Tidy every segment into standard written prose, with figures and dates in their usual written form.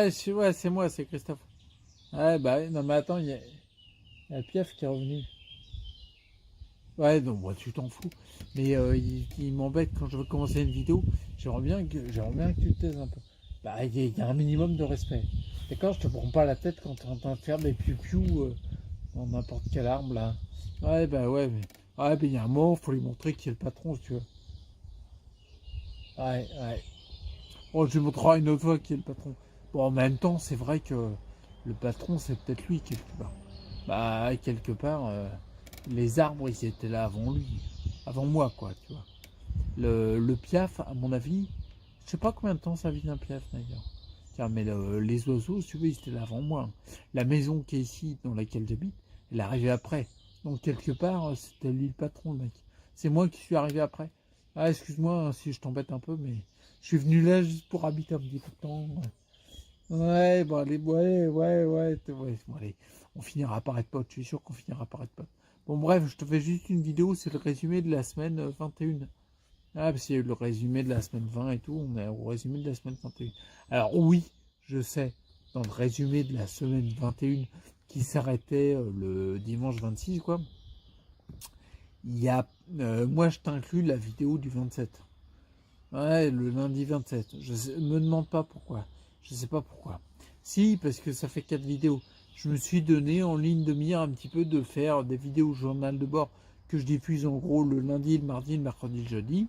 Ouais, c'est moi, c'est Christophe. Ouais, bah, non, mais attends, il y a Piaf qui est revenu. Ouais, donc, moi, tu t'en fous. Mais il m'embête quand je veux commencer une vidéo. J'aimerais bien que tu te taises un peu. Bah, il y a un minimum de respect. D'accord, je te prends pas la tête quand t'es en train de faire des piou-piou dans n'importe quelle arme, là. Ouais, bah, ouais, mais. Ouais, mais il y a un moment, faut lui montrer qui est le patron, si tu veux. Ouais, ouais. Bon, je lui montrerai une autre fois qui est le patron. Bon, en même temps, c'est vrai que le patron, c'est peut-être lui quelque part. Bah, quelque part, les arbres, ils étaient là avant lui. Avant moi, quoi, tu vois. Le piaf, à mon avis, je sais pas combien de temps ça vit un piaf d'ailleurs. Tiens, mais les oiseaux, si tu veux, ils étaient là avant moi. La maison qui est ici, dans laquelle j'habite, elle est arrivée après. Donc, quelque part, c'était lui le patron, le mec. C'est moi qui suis arrivé après. Ah, excuse-moi si je t'embête un peu, mais je suis venu là juste pour habiter un petit peu de temps. Ouais, bon, allez, ouais, bon, allez, on finira par être potes, je suis sûr qu'on finira par être potes. Bon, bref, je te fais juste une vidéo, c'est le résumé de la semaine 21. Ah, parce qu'il y a eu le résumé de la semaine 20 et tout, on est au résumé de la semaine 21. Alors, oui, je sais, dans le résumé de la semaine 21, qui s'arrêtait le dimanche 26, quoi, il y a, moi, je t'inclus la vidéo du 27. Ouais, le lundi 27. Me demande pas pourquoi. Je sais pas pourquoi. Si, parce que ça fait 4 vidéos. Je me suis donné en ligne de mire un petit peu de faire des vidéos journal de bord que je diffuse en gros le lundi, le mardi, le mercredi, le jeudi.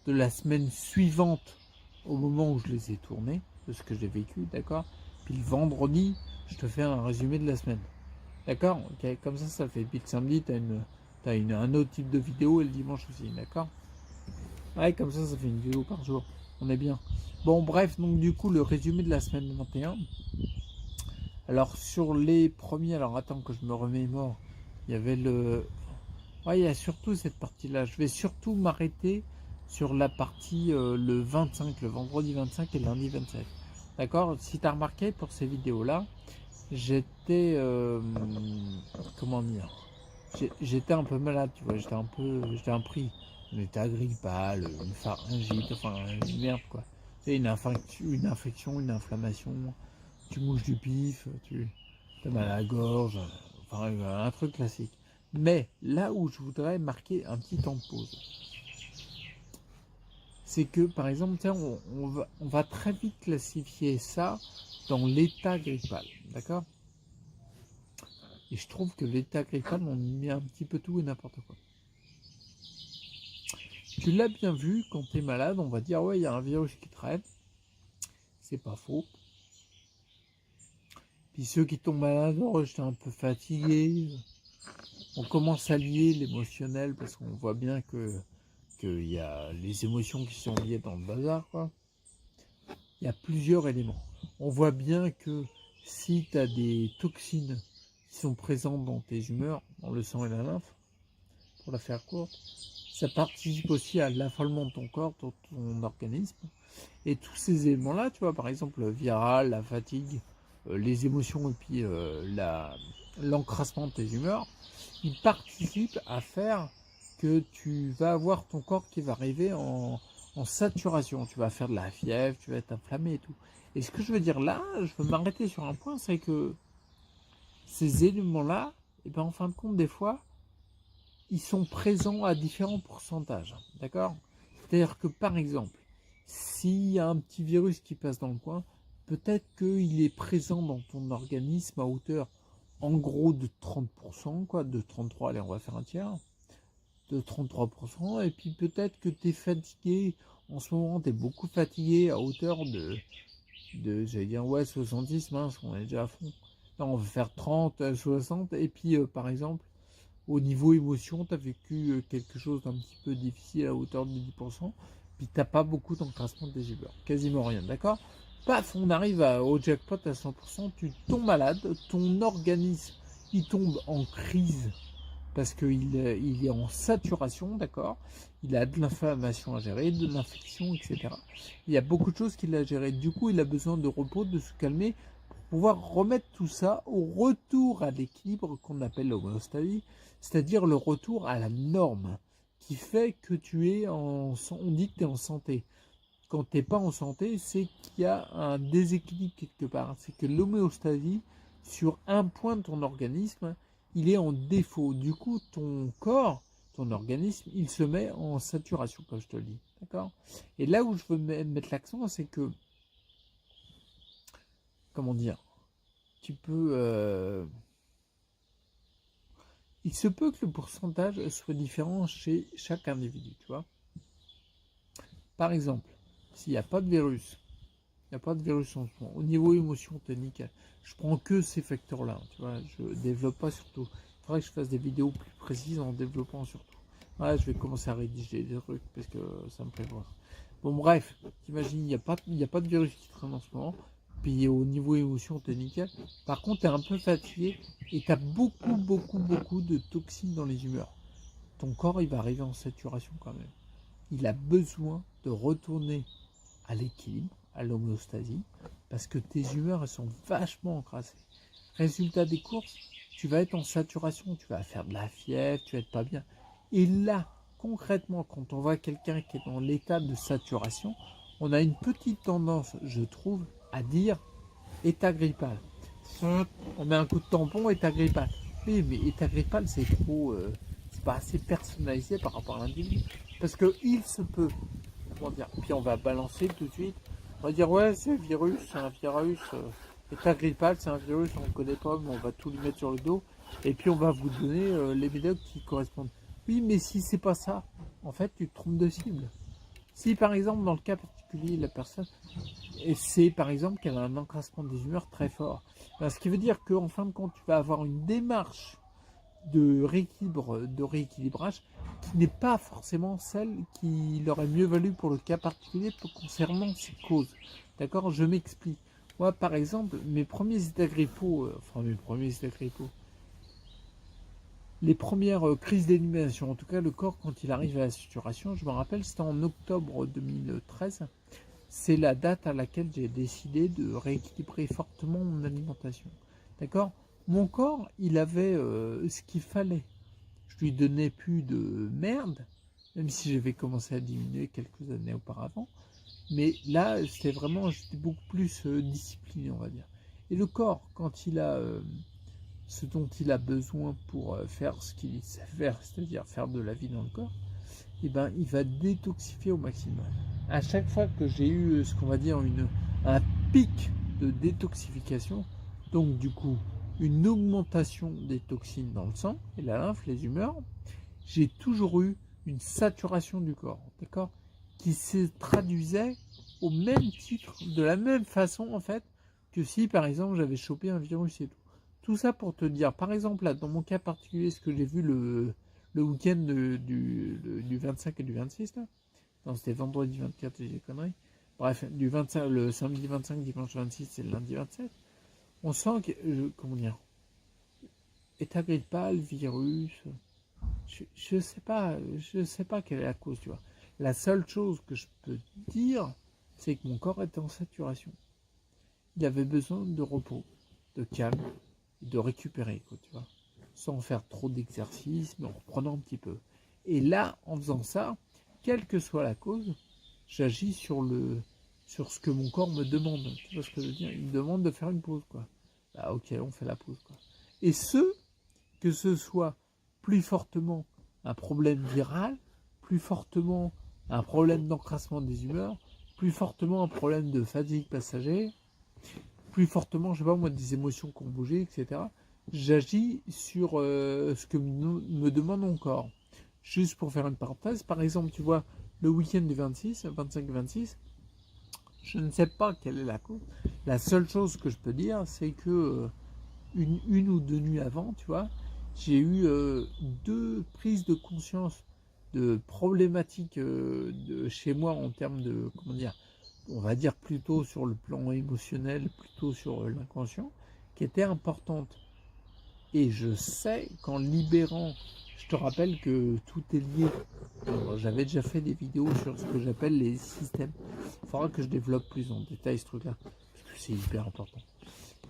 De la semaine suivante au moment où je les ai tournés, de ce que j'ai vécu, d'accord. Puis le vendredi, je te fais un résumé de la semaine. D'accord. Ok, comme ça le fait. Puis le samedi, un autre type de vidéo et le dimanche aussi, d'accord. Ouais, comme ça fait une vidéo par jour. On est bien. Bon, bref, donc du coup, le résumé de la semaine 21. Alors, sur les premiers, alors attends que je me remémore. Il y avait le. Ouais, il y a surtout cette partie-là. Je vais surtout m'arrêter sur la partie le 25, le vendredi 25 et le lundi 27. D'accord. Si tu as remarqué pour ces vidéos-là, j'étais. Comment dire, j'étais un peu malade, tu vois. J'étais un pris. On était agrippal, une pharyngite, enfin une merde quoi. C'est une infection, une inflammation. Tu mouches du pif, tu as mal à la gorge, enfin un truc classique. Mais là où je voudrais marquer un petit temps de pause, c'est que par exemple, tiens, on va très vite classifier ça dans l'état grippal, d'accord. Et je trouve que l'état grippal, on y met un petit peu tout et n'importe quoi. Tu l'as bien vu, quand tu es malade, on va dire ouais, il y a un virus qui traîne. C'est pas faux. Puis ceux qui tombent malades, oh, j'étais un peu fatigué. On commence à lier l'émotionnel parce qu'on voit bien qu'il y a les émotions qui sont liées dans le bazar, quoi. Il y a plusieurs éléments. On voit bien que si tu as des toxines qui sont présentes dans tes humeurs, dans le sang et la lymphe, pour la faire courte, ça participe aussi à l'affolement de ton corps, de ton organisme. Et tous ces éléments-là, tu vois, par exemple, le viral, la fatigue, les émotions et puis l'encrassement de tes humeurs, ils participent à faire que tu vas avoir ton corps qui va arriver en saturation. Tu vas faire de la fièvre, tu vas être inflammé et tout. Et ce que je veux dire là, je veux m'arrêter sur un point, c'est que ces éléments-là, et ben en fin de compte, des fois, ils sont présents à différents pourcentages. D'accord. C'est-à-dire que par exemple, s'il y a un petit virus qui passe dans le coin, peut-être qu'il est présent dans ton organisme à hauteur en gros de 30%, quoi, de 33, allez, on va faire un tiers, de 33%, et puis peut-être que tu es fatigué, en ce moment tu es beaucoup fatigué à hauteur j'allais dire, ouais, 70, mince, on est déjà à fond. Là, on va faire 30, 60, et puis par exemple, au niveau émotion, tu as vécu quelque chose d'un petit peu difficile à hauteur de 10%, puis t'as pas beaucoup d'encrassement de tes humeurs, quasiment rien, d'accord. Paf, on arrive au jackpot à 100%, tu tombes malade, ton organisme, il tombe en crise, parce qu'il il est en saturation, d'accord. Il a de l'inflammation à gérer, de l'infection, etc. Il y a beaucoup de choses qu'il a à gérer, du coup il a besoin de repos, de se calmer, pour pouvoir remettre tout ça au retour à l'équilibre qu'on appelle l'homéostasie, c'est-à-dire le retour à la norme, qui fait que tu es on dit que tu es en santé. quand tu n'es pas en santé, c'est qu'il y a un déséquilibre quelque part. C'est que l'homéostasie, sur un point de ton organisme, il est en défaut. Du coup, ton corps, ton organisme, il se met en saturation, comme je te le dis. D'accord? Et là où je veux mettre l'accent, c'est que, comment dire, tu peux... il se peut que le pourcentage soit différent chez chaque individu, tu vois. Par exemple, s'il n'y a pas de virus, il n'y a pas de virus en ce moment. Au niveau émotion, t'es nickel. Je prends que ces facteurs-là, tu vois. Je développe pas surtout. Il faudrait que je fasse des vidéos plus précises en développant surtout. Ouais, je vais commencer à rédiger des trucs parce que ça me plaît voir. Bon, bref, t'imagines, il n'y a pas de virus qui traîne en ce moment. Puis au niveau émotion, t'es nickel. Par contre, t'es un peu fatigué et t'as beaucoup de toxines dans les humeurs. Ton corps, il va arriver en saturation quand même. Il a besoin de retourner à l'équilibre, à l'homéostasie, parce que tes humeurs, elles sont vachement encrassées. Résultat des courses, tu vas être en saturation, tu vas faire de la fièvre, tu vas être pas bien. Et là, concrètement, quand on voit quelqu'un qui est dans l'état de saturation, on a une petite tendance, je trouve, à dire état grippal. On met un coup de tampon, état grippal. Oui, mais état grippal, c'est trop... c'est pas assez personnalisé par rapport à l'individu. Parce qu'il se peut, comment dire, puis on va balancer tout de suite, on va dire ouais c'est un virus, état grippal, c'est un virus, on ne connaît pas, mais on va tout lui mettre sur le dos, et puis on va vous donner les médocs qui correspondent. Oui, mais si c'est pas ça, en fait tu te trompes de cible. Si par exemple dans le cas particulier la personne, et c'est par exemple qu'elle a un encrassement des humeurs très fort, ben, ce qui veut dire qu'en fin de compte tu vas avoir une démarche de rééquilibrage qui n'est pas forcément celle qu'il aurait mieux valu pour le cas particulier concernant ces causes. D'accord? Je m'explique. Moi, par exemple, mes premiers états grippaux, les premières crises d'élimination, en tout cas le corps quand il arrive à la saturation, je me rappelle, c'était en octobre 2013, c'est la date à laquelle j'ai décidé de rééquilibrer fortement mon alimentation. D'accord? Mon corps, il avait ce qu'il fallait. Je lui donnais plus de merde, même si j'avais commencé à diminuer quelques années auparavant. Mais là, j'étais beaucoup plus discipliné, on va dire. Et le corps, quand il a ce dont il a besoin pour faire ce qu'il sait faire, c'est-à-dire faire de la vie dans le corps, eh ben, il va détoxifier au maximum. À chaque fois que j'ai eu ce qu'on va dire un pic de détoxification, donc du coup une augmentation des toxines dans le sang et la lymphe, les humeurs, j'ai toujours eu une saturation du corps, d'accord, qui se traduisait au même titre, de la même façon en fait, que si par exemple j'avais chopé un virus et tout. Tout ça pour te dire, par exemple là, dans mon cas particulier, ce que j'ai vu le week-end du 25 et du 26 là. Non, c'était vendredi 24, j'ai des conneries. Bref, du 25, le samedi 25, dimanche 26 et le lundi 27. On sent que, comment dire, état grippal, virus, je sais pas quelle est la cause, tu vois. La seule chose que je peux dire, c'est que mon corps était en saturation. Il avait besoin de repos, de calme, de récupérer, quoi, tu vois. Sans faire trop d'exercice, mais en reprenant un petit peu. Et là, en faisant ça, quelle que soit la cause, j'agis sur ce que mon corps me demande. Tu vois ce que je veux dire? Il me demande de faire une pause, quoi. Bah ok, on fait la pause, quoi. Et que ce soit plus fortement un problème viral, plus fortement un problème d'encrassement des humeurs, plus fortement un problème de fatigue passagère, plus fortement, je sais pas moi, des émotions qui ont bougé, etc. J'agis sur ce que me demande mon corps. Juste pour faire une parenthèse, par exemple, tu vois, le week-end du 26, 25 et 26, je ne sais pas quelle est la cause. La seule chose que je peux dire, c'est que une ou deux nuits avant, tu vois, j'ai eu deux prises de conscience de problématiques de chez moi en termes de, comment dire, on va dire plutôt sur le plan émotionnel, plutôt sur l'inconscient, qui étaient importantes. Et je sais qu'en libérant, je te rappelle que tout est lié. J'avais déjà fait des vidéos sur ce que j'appelle les systèmes. Il faudra que je développe plus en détail ce truc-là, parce que c'est hyper important.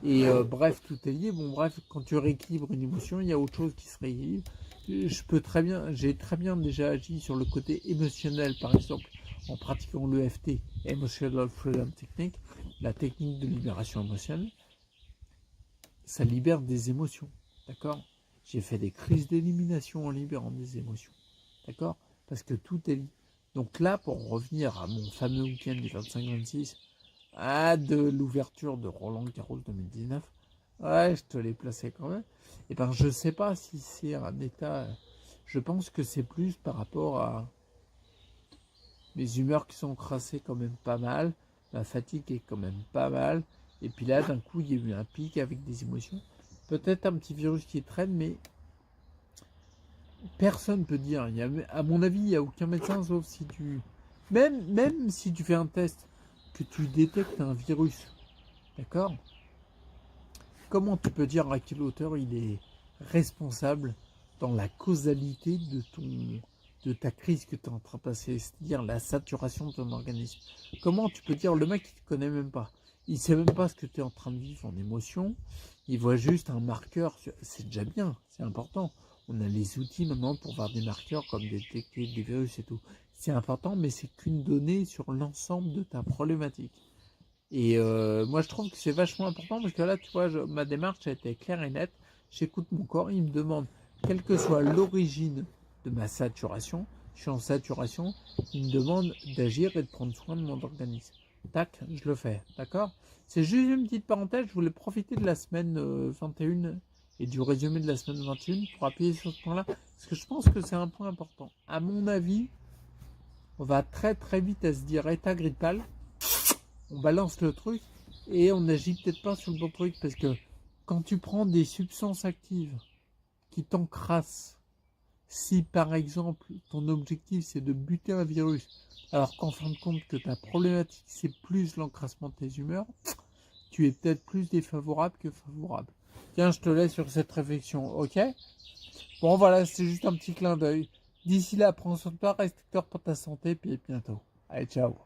Et bref, tout est lié. Bon, bref, quand tu rééquilibres une émotion, il y a autre chose qui se rééquilibre. J'ai très bien déjà agi sur le côté émotionnel, par exemple, en pratiquant l'EFT, Emotional Freedom Technique, la technique de libération émotionnelle, ça libère des émotions, d'accord? J'ai fait des crises d'élimination en libérant des émotions, d'accord? Parce que tout est lié. Donc là, pour revenir à mon fameux week-end du 25-26, de l'ouverture de Roland Garros 2019, ouais, je te l'ai placé quand même. Et ben, je sais pas si c'est un état. Je pense que c'est plus par rapport à mes humeurs qui sont crassées quand même pas mal, ma fatigue est quand même pas mal. Et puis là, d'un coup, il y a eu un pic avec des émotions. Peut-être un petit virus qui traîne, mais personne peut dire. À mon avis, il n'y a aucun médecin, sauf si tu... Même si tu fais un test, que tu détectes un virus, d'accord? Comment tu peux dire à quelle hauteur il est responsable dans la causalité de ta crise que tu es en train de passer, c'est-à-dire la saturation de ton organisme? Comment tu peux dire, le mec il ne te connaît même pas, il ne sait même pas ce que tu es en train de vivre en émotion, il voit juste un marqueur, c'est déjà bien, c'est important. On a les outils maintenant pour voir des marqueurs comme détecter des virus et tout. C'est important, mais c'est qu'une donnée sur l'ensemble de ta problématique. Et moi, je trouve que c'est vachement important parce que là, tu vois, ma démarche a été claire et nette. J'écoute mon corps, il me demande, quelle que soit l'origine de ma saturation, je suis en saturation, il me demande d'agir et de prendre soin de mon organisme. Tac, je le fais, d'accord? C'est juste une petite parenthèse, je voulais profiter de la semaine 21 et du résumé de la semaine 21 pour appuyer sur ce point-là, parce que je pense que c'est un point important. À mon avis, on va très très vite à se dire état grippal, on balance le truc et on n'agit peut-être pas sur le bon truc, parce que quand tu prends des substances actives qui t'encrassent, si par exemple ton objectif c'est de buter un virus, alors qu'en fin de compte que ta problématique c'est plus l'encrassement de tes humeurs, tu es peut-être plus défavorable que favorable. Tiens, je te laisse sur cette réflexion, ok? Bon voilà, c'est juste un petit clin d'œil. D'ici là, prends soin de toi, reste acteur pour ta santé, puis à bientôt. Allez, ciao.